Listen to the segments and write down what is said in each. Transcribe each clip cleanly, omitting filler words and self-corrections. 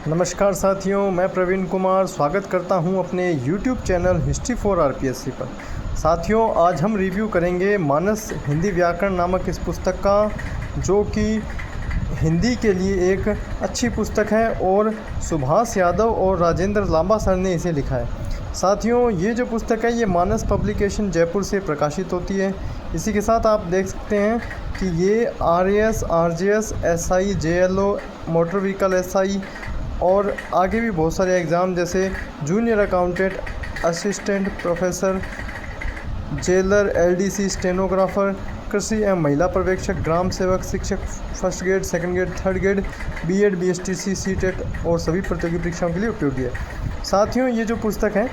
नमस्कार साथियों, मैं प्रवीण कुमार स्वागत करता हूं अपने YouTube channel history for RPSC पर। साथियों, आज हम रिव्यू करेंगे मानस हिंदी व्याकरण नामक इस पुस्तक का, जो कि हिंदी के लिए एक अच्छी पुस्तक है और सुभाष यादव और राजेंद्र लांबा सर ने इसे लिखा है। साथियों, ये जो पुस्तक है ये मानस पब्लिकेशन जयपुर से प्रकाशित होती है। इसी के साथ आप देख सकते हैं कि ये RAS, RJS, SI, JLO, motor vehicle SI और आगे भी बहुत सारे एग्ज़ाम जैसे junior accountant, assistant professor, jailer, LDC, stenographer, कृषि एवं महिला पर्यवेक्षक, ग्राम सेवक, शिक्षक, first grade, second grade, third grade, BEd, BSTC, CTET और सभी प्रतियोगी परीक्षाओं के लिए उपयोगी है। साथियों, ये जो पुस्तक है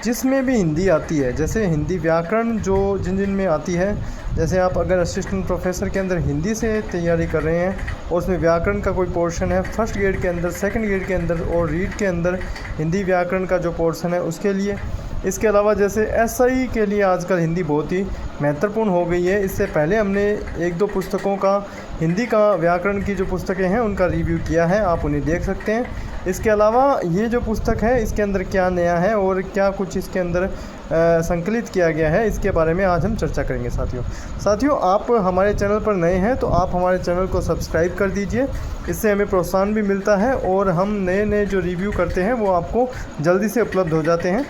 जिसमें भी हिंदी आती है, जैसे हिंदी व्याकरण जो जिन में आती है, जैसे आप अगर असिस्टेंट प्रोफेसर के अंदर हिंदी से तैयारी कर रहे हैं और उसमें व्याकरण का कोई पोर्शन है, फर्स्ट ग्रेड के अंदर, सेकंड ग्रेड के अंदर और रीड के अंदर हिंदी व्याकरण का जो पोर्शन है उसके लिए। इसके अलावा जैसे एसआई के लिए आजकल हिंदी बहुत ही महत्वपूर्ण हो गई है। इससे पहले हमने एक दो पुस्तकों का हिंदी का व्याकरण की जो पुस्तकें हैं उनका रिव्यू किया है, आप उन्हें देख सकते हैं। इसके अलावा ये जो पुस्तक है इसके अंदर क्या नया है और क्या कुछ इसके अंदर संकलित किया गया है, इसके बारे में आज हम चर्चा करेंगे। साथियों, आप हमारे चैनल पर नए हैं तो आप हमारे चैनल को सब्सक्राइब कर दीजिए, इससे हमें प्रोत्साहन भी मिलता है और हम नए जो रिव्यू करते हैं वो आपको जल्दी से उपलब्ध हो जाते हैं।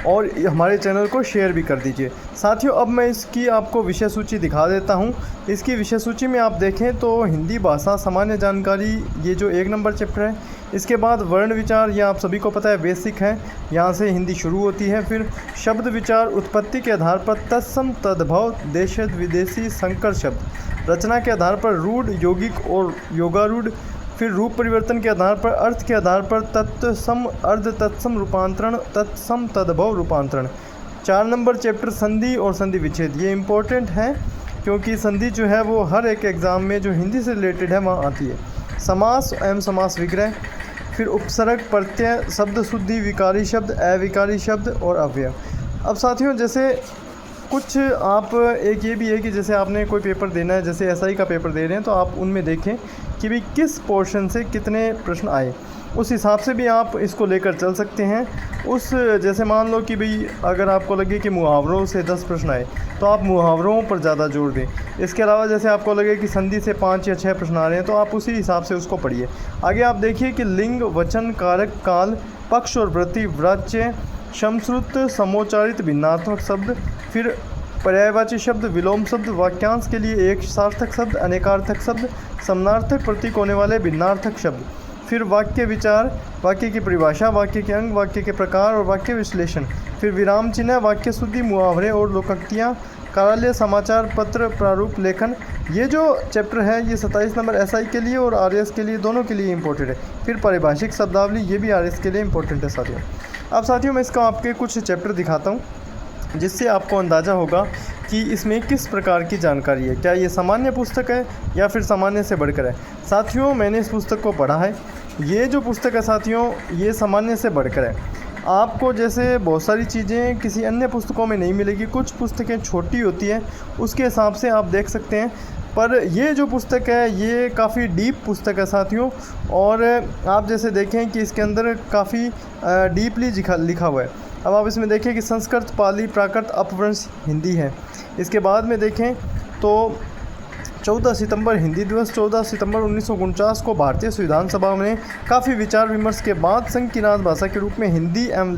और हमारे चैनल को शेयर भी कर दीजिए। साथियों, अब मैं इसकी आपको विषय सूची दिखा देता हूं। इसकी विषय सूची में आप देखें तो हिंदी भाषा सामान्य जानकारी, ये जो 1 नंबर चैप्टर है। इसके बाद वर्ण विचार, यह आप सभी को पता है बेसिक है, यहाँ से हिंदी शुरू होती है। फिर शब्द विचार, उत्पत्ति के आधार पर तत्सम, तद्भव, देशज, विदेशी, संकर शब्द, रचना के आधार पर रूढ़, यौगिक और योगारूढ़। फिर रूप परिवर्तन के आधार पर, अर्थ के आधार पर तत्सम, अर्ध तत्सम रूपांतरण, तत्सम, तद्भव रूपांतरण। 4 नंबर चैप्टर संधि और संधि विच्छेद, ये इम्पोर्टेंट है क्योंकि संधि जो है वो हर एक एग्ज़ाम में जो हिंदी से रिलेटेड है वहाँ आती है। समास एवं समास विग्रह, फिर उपसर्ग, प्रत्यय, शब्द शुद्धि, विकारी शब्द, अविकारी शब्द और अव्यय। अब साथियों, जैसे कुछ आप एक ये भी है कि जैसे आपने कोई पेपर देना है, जैसे एसआई का पेपर दे रहे हैं तो आप उनमें देखें कि भाई किस पोर्शन से कितने प्रश्न आए, उस हिसाब से भी आप इसको लेकर चल सकते हैं। जैसे मान लो कि भाई अगर आपको लगे कि मुहावरों से 10 प्रश्न आए तो आप मुहावरों पर ज़्यादा जोर दें। इसके अलावा जैसे आपको लगे कि संधि से 5 या 6 प्रश्न आ रहे हैं तो आप उसी हिसाब से उसको पढ़िए। आगे आप देखिए कि लिंग, वचन, कारक, काल, पक्ष और वृत्ति, वाच्य, समश्रुत, समोच्चारित, भिन्नात्मक शब्द, फिर पर्यायवाची शब्द, विलोम शब्द, वाक्यांश के लिए एक सार्थक शब्द, अनेकार्थक शब्द, समानार्थक प्रतीक होने वाले भिन्नार्थक शब्द, फिर वाक्य विचार, वाक्य की परिभाषा, वाक्य के अंग, वाक्य के प्रकार और वाक्य विश्लेषण, फिर विराम चिन्ह, वाक्य शुद्धि, मुहावरे और लोकोक्तियाँ, कार्यालय, समाचार पत्र, प्रारूप लेखन। ये जो चैप्टर है ये 27 नंबर एसआई के लिए और आरएस के लिए, दोनों के लिए इंपॉर्टेंट है। फिर पारिभाषिक शब्दावली, ये भी आरएस के लिए इंपॉर्टेंट है साथियों। अब साथियों, मैं इसका आपके कुछ चैप्टर दिखाता हूँ जिससे आपको अंदाज़ा होगा कि इसमें किस प्रकार की जानकारी है, क्या ये सामान्य पुस्तक है या फिर सामान्य से बढ़कर है। साथियों, मैंने इस पुस्तक को पढ़ा है। ये जो पुस्तक है साथियों ये सामान्य से बढ़कर है। आपको जैसे बहुत सारी चीज़ें किसी अन्य पुस्तकों में नहीं मिलेगी, कुछ पुस्तकें छोटी होती हैं उसके हिसाब से आप देख सकते हैं, पर ये जो पुस्तक है ये काफ़ी डीप पुस्तक है साथियों। और आप जैसे देखें कि इसके अंदर काफ़ी डीपली लिखा हुआ है। अब आप इसमें देखें कि संस्कृत, पाली, प्राकृत, अपभ्रंश हिंदी है। इसके बाद में देखें तो 14 सितंबर हिंदी दिवस, 14 सितंबर 1949 को भारतीय संविधान सभा में काफ़ी विचार विमर्श के बाद संघ की राजभाषा के रूप में हिंदी एवं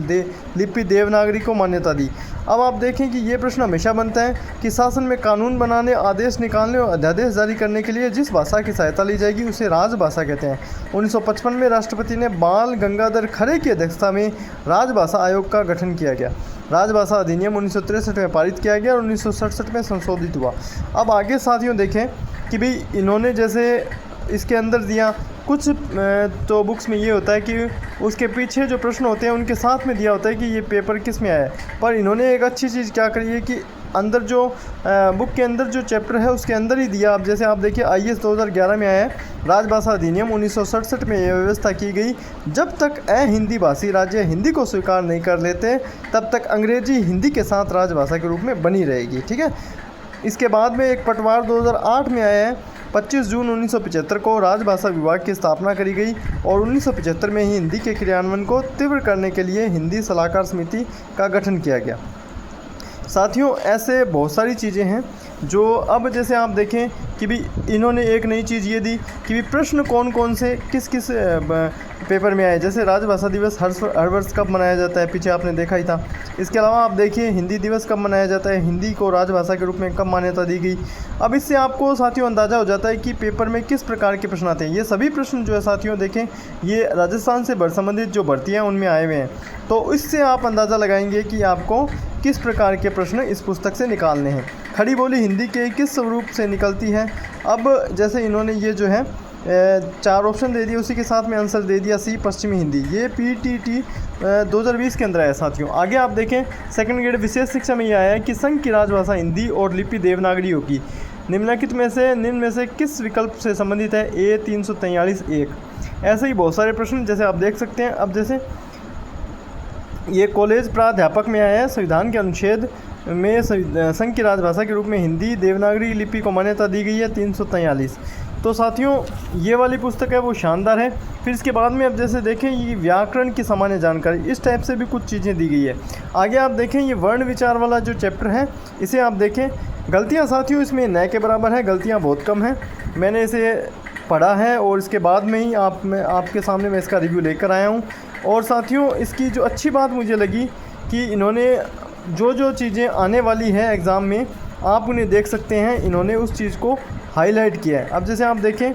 लिपि देवनागरी को मान्यता दी। अब आप देखें कि ये प्रश्न हमेशा बनता है कि शासन में कानून बनाने, आदेश निकालने और अध्यादेश जारी करने के लिए जिस भाषा की सहायता ली जाएगी उसे राजभाषा कहते हैं। 1955 में राष्ट्रपति ने बाल गंगाधर खरे की अध्यक्षता में राजभाषा आयोग का गठन किया गया। राजभाषा अधिनियम 1963 में पारित किया गया और 1967 में संशोधित हुआ। अब आगे साथियों देखें कि भाई इन्होंने जैसे इसके अंदर दिया कुछ तो बुक्स में ये होता है कि उसके पीछे जो प्रश्न होते हैं उनके साथ में दिया होता है कि ये पेपर किस में आया है, पर इन्होंने एक अच्छी चीज़ क्या करी है कि अंदर जो बुक के अंदर जो चैप्टर है उसके अंदर ही दिया। अब जैसे आप देखिए आईएएस 2011 में आया है, राजभाषा अधिनियम 1967 में यह व्यवस्था की गई, जब तक हिंदी भाषी राज्य हिंदी को स्वीकार नहीं कर लेते तब तक अंग्रेजी हिंदी के साथ राजभाषा के रूप में बनी रहेगी। ठीक है। इसके बाद में एक पटवार 2008 में आया है 25 जून 1975 को राजभाषा विभाग की स्थापना करी गई और 1975 में ही हिंदी के क्रियान्वयन को तीव्र करने के लिए हिंदी सलाहकार समिति का गठन किया गया। साथियों, ऐसे बहुत सारी चीज़ें हैं जो अब जैसे आप देखें कि भी इन्होंने एक नई चीज़ ये दी कि भी प्रश्न कौन कौन से किस किस पेपर में आए। जैसे राजभाषा दिवस हर वर्ष कब मनाया जाता है, पीछे आपने देखा ही था। इसके अलावा आप देखिए हिंदी दिवस कब मनाया जाता है, हिंदी को राजभाषा के रूप में कब मान्यता दी गई। अब इससे आपको साथियों अंदाज़ा हो जाता है कि पेपर में किस प्रकार के प्रश्न आते हैं। ये सभी प्रश्न जो है साथियों देखें, ये राजस्थान से संबंधित जो भर्तियाँ हैं उनमें आए हुए हैं। तो इससे आप अंदाज़ा लगाएंगे कि आपको किस प्रकार के प्रश्न इस पुस्तक से निकालने हैं। खड़ी बोली हिंदी के किस स्वरूप से निकलती है। अब जैसे इन्होंने ये जो है 4 ऑप्शन दे दिए, उसी के साथ में आंसर दे दिया सी पश्चिमी हिंदी। ये PTT 2020 के अंदर आया साथियों। आगे आप देखें सेकंड ग्रेड विशेष शिक्षा में ये आया है कि संघ की राजभाषा हिंदी और लिपि देवनागरी होगी। निम्नलिखित में से किस विकल्प से संबंधित है। A 343(1). ऐसे ही बहुत सारे प्रश्न जैसे आप देख सकते हैं। अब जैसे ये कॉलेज प्राध्यापक में आया है, संविधान के अनुच्छेद में संघ की राजभाषा के रूप में हिंदी देवनागरी लिपि को मान्यता दी गई है 343। तो साथियों ये वाली पुस्तक है वो शानदार है। फिर इसके बाद में अब जैसे देखें ये व्याकरण की सामान्य जानकारी, इस टाइप से भी कुछ चीज़ें दी गई है। आगे आप देखें ये वर्ण विचार वाला जो चैप्टर है इसे आप देखें। गलतियाँ साथियों इसमें न के बराबर है, गलतियाँ बहुत कम हैं। मैंने इसे पढ़ा है और इसके बाद में ही आपके सामने मैं इसका रिव्यू लेकर आया हूँ। और साथियों इसकी जो अच्छी बात मुझे लगी कि इन्होंने जो चीज़ें आने वाली है एग्ज़ाम में आप उन्हें देख सकते हैं, इन्होंने उस चीज़ को हाईलाइट किया है। अब जैसे आप देखें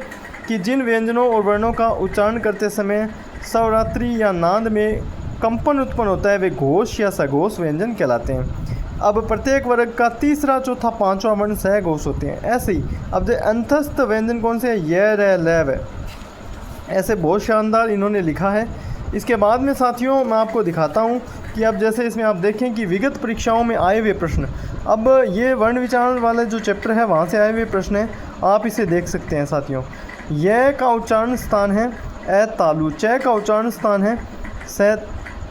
कि जिन व्यंजनों और वर्णों का उच्चारण करते समय स्वरात्रि या नाद में कंपन उत्पन्न होता है वे घोष या सघोष व्यंजन कहलाते हैं। अब प्रत्येक वर्ग का तीसरा, चौथा, पांचवा वर्ण सहघोष होते हैं। ऐसे ही अब जो अंतस्थ व्यंजन कौन से है, य, र, ल, व। ऐसे बहुत शानदार इन्होंने लिखा है। इसके बाद में साथियों मैं आपको दिखाता हूँ कि अब जैसे इसमें आप देखें कि विगत परीक्षाओं में आए हुए प्रश्न। अब ये वर्ण विचारण वाला जो चैप्टर है वहाँ से आए हुए प्रश्न हैं, आप इसे देख सकते हैं साथियों। य का उच्चारण स्थान है ए तालु, च का उच्चारण स्थान है स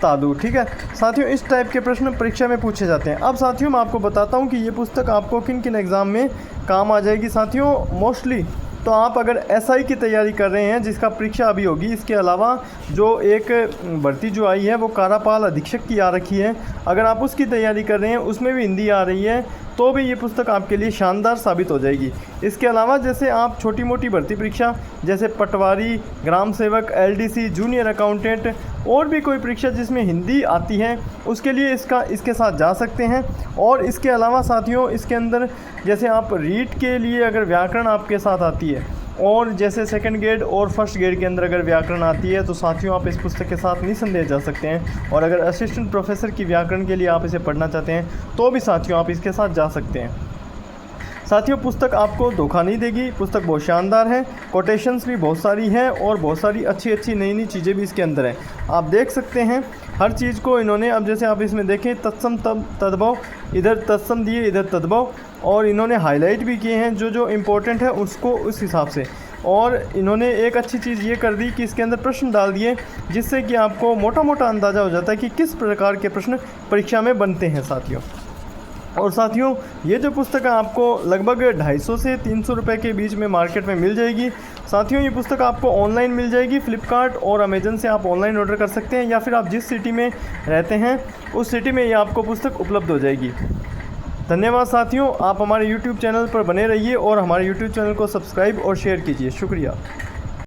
तालु। ठीक है साथियों, इस टाइप के प्रश्न परीक्षा में पूछे जाते हैं। अब साथियों मैं आपको बताता हूँ कि ये पुस्तक आपको किन किन एग्ज़ाम में काम आ जाएगी। साथियों मोस्टली तो आप अगर SI की तैयारी कर रहे हैं जिसका परीक्षा अभी होगी, इसके अलावा जो एक भर्ती जो आई है वो कार्यपाल अधीक्षक की आ रखी है, अगर आप उसकी तैयारी कर रहे हैं उसमें भी हिंदी आ रही है तो भी ये पुस्तक आपके लिए शानदार साबित हो जाएगी। इसके अलावा जैसे आप छोटी मोटी भर्ती परीक्षा जैसे पटवारी, ग्राम सेवक, LDC, जूनियर अकाउंटेंट और भी कोई परीक्षा जिसमें हिंदी आती है उसके लिए इसके साथ जा सकते हैं। और इसके अलावा साथियों इसके अंदर जैसे आप रीट के लिए अगर व्याकरण आपके साथ आती है और जैसे सेकंड ग्रेड और फर्स्ट ग्रेड के अंदर अगर व्याकरण आती है तो साथियों आप इस पुस्तक के साथ निसंदेह जा सकते हैं। और अगर असिस्टेंट प्रोफेसर की व्याकरण के लिए आप इसे पढ़ना चाहते हैं तो भी साथियों आप इसके साथ जा सकते हैं। साथियों पुस्तक आपको धोखा नहीं देगी, पुस्तक बहुत शानदार है, कोटेशंस भी बहुत सारी हैं और बहुत सारी अच्छी नई चीज़ें भी इसके अंदर हैं। आप देख सकते हैं हर चीज़ को इन्होंने, अब जैसे आप इसमें देखें तत्सम तद्भव, इधर तत्सम दिए इधर तद्भव, और इन्होंने हाईलाइट भी किए हैं जो इम्पोर्टेंट है उसको उस हिसाब से। और इन्होंने एक अच्छी चीज़ ये कर दी कि इसके अंदर प्रश्न डाल दिए जिससे कि आपको मोटा अंदाज़ा हो जाता है कि किस प्रकार के प्रश्न परीक्षा में बनते हैं साथियों। और साथियों ये जो पुस्तक है आपको लगभग 250 से 300 रुपये के बीच में मार्केट में मिल जाएगी। साथियों ये पुस्तक आपको ऑनलाइन मिल जाएगी, फ्लिपकार्ट और अमेजन से आप ऑनलाइन ऑर्डर कर सकते हैं, या फिर आप जिस सिटी में रहते हैं उस सिटी में ये आपको पुस्तक उपलब्ध हो जाएगी। धन्यवाद साथियों, आप हमारे YouTube चैनल पर बने रहिए और हमारे YouTube चैनल को सब्सक्राइब और शेयर कीजिए। शुक्रिया।